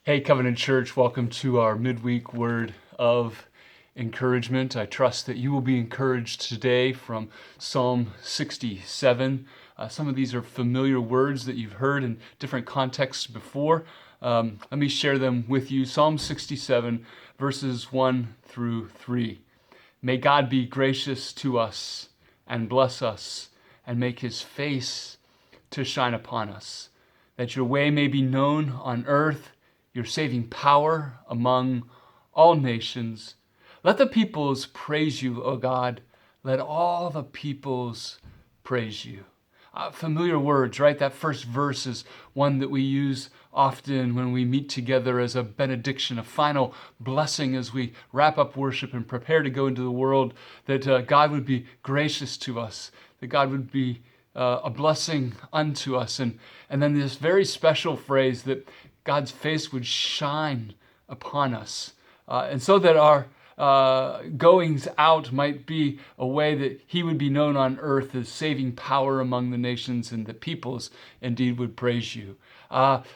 Hey, Covenant Church, welcome to our midweek word of encouragement. I trust that you will be encouraged today from Psalm 67. Some of these are familiar words that you've heard in different contexts before. Let me share them with you. Psalm 67, verses 1 through 3. May God be gracious to us and bless us and make his face to shine upon us, that your way may be known on earth, your saving power among all nations. Let the peoples praise you, O God. Let all the peoples praise you. Familiar words, right? That first verse is one that we use often when we meet together as a benediction, a final blessing as we wrap up worship and prepare to go into the world, that God would be gracious to us, that God would be a blessing unto us. And then this very special phrase that God's face would shine upon us. And so that our goings out might be a way that he would be known on earth as saving power among the nations, and that peoples indeed would praise you.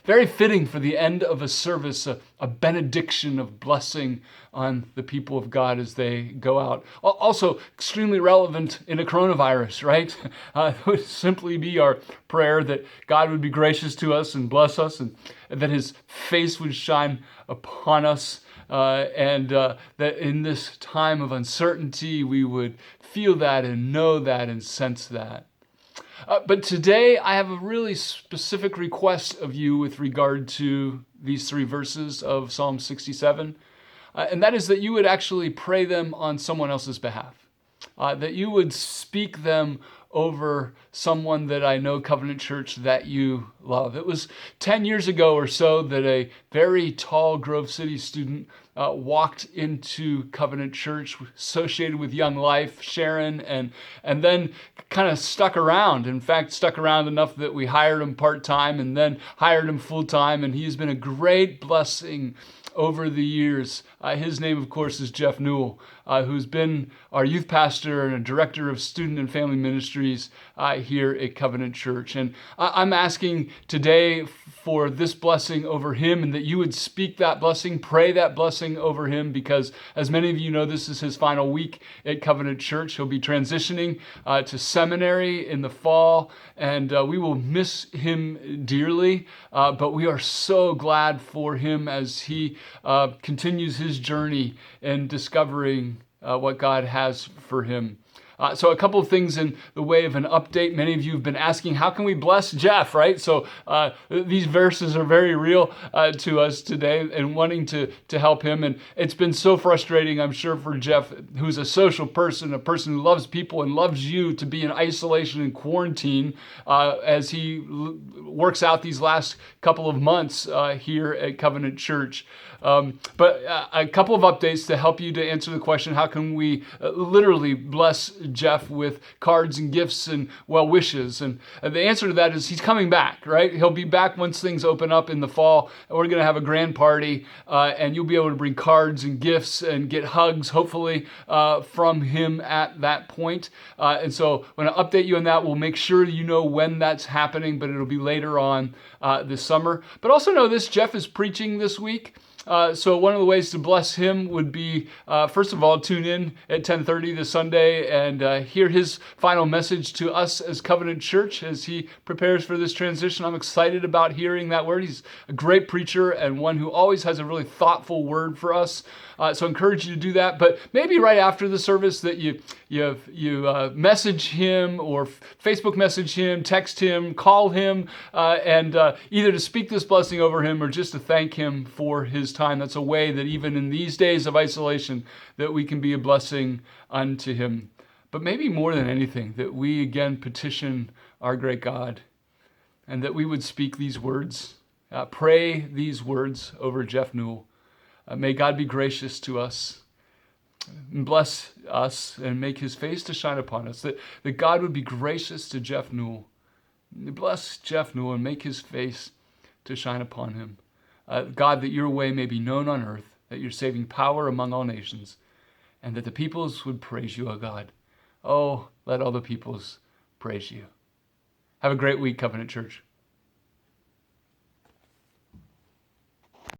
Very fitting for the end of a service, a benediction of blessing on the people of God as they go out. Also extremely relevant in a coronavirus, right? It would simply be our prayer that God would be gracious to us and bless us, and that his face would shine upon us, and that in this time of uncertainty we would feel that and know that and sense that. But today I have a really specific request of you with regard to these three verses of Psalm 67, and that is that you would actually pray them on someone else's behalf, that you would speak them over someone that I know, Covenant Church, that you love. It was 10 years ago or so that a very tall Grove City student walked into Covenant Church associated with Young Life, Sharon, and then kind of stuck around. In fact, stuck around enough that we hired him part-time and then hired him full-time, and he has been a great blessing over the years. His name, of course, is Jeff Newell, who's been our youth pastor and a director of student and family ministries here at Covenant Church. And I'm asking today for this blessing over him, and that you would speak that blessing, pray that blessing over him, because as many of you know, this is his final week at Covenant Church. He'll be transitioning to seminary in the fall, and we will miss him dearly, but we are so glad for him as he continues his journey in discovering what God has for him. So a couple of things in the way of an update. Many of you have been asking, how can we bless Jeff, right? So these verses are very real to us today, and wanting to help him. And it's been so frustrating, I'm sure, for Jeff, who's a social person, a person who loves people and loves you, to be in isolation and quarantine as he works out these last couple of months here at Covenant Church. But a couple of updates to help you to answer the question, how can we literally bless Jeff with cards and gifts and well wishes? And the answer to that is he's coming back, right? He'll be back once things open up in the fall. We're going to have a grand party, and you'll be able to bring cards and gifts and get hugs, hopefully, from him at that point. And so when I update you on that, we'll make sure you know when that's happening, but it'll be later on this summer. But also know this, Jeff is preaching this week. So one of the ways to bless him would be, first of all, tune in at 10:30 this Sunday and hear his final message to us as Covenant Church as he prepares for this transition. I'm excited about hearing that word. He's a great preacher and one who always has a really thoughtful word for us. So I encourage you to do that. But maybe right after the service that you message him or Facebook message him, text him, call him, and either to speak this blessing over him or just to thank him for his time. That's a way that even in these days of isolation that we can be a blessing unto him. But maybe more than anything, that we again petition our great God, and that we would speak these words, pray these words over Jeff Newell. May God be gracious to us and bless us and make his face to shine upon us. That God would be gracious to Jeff Newell. Bless Jeff Newell and make his face to shine upon him. God, that your way may be known on earth, that you're saving power among all nations, and that the peoples would praise you, O God. Oh, let all the peoples praise you. Have a great week, Covenant Church.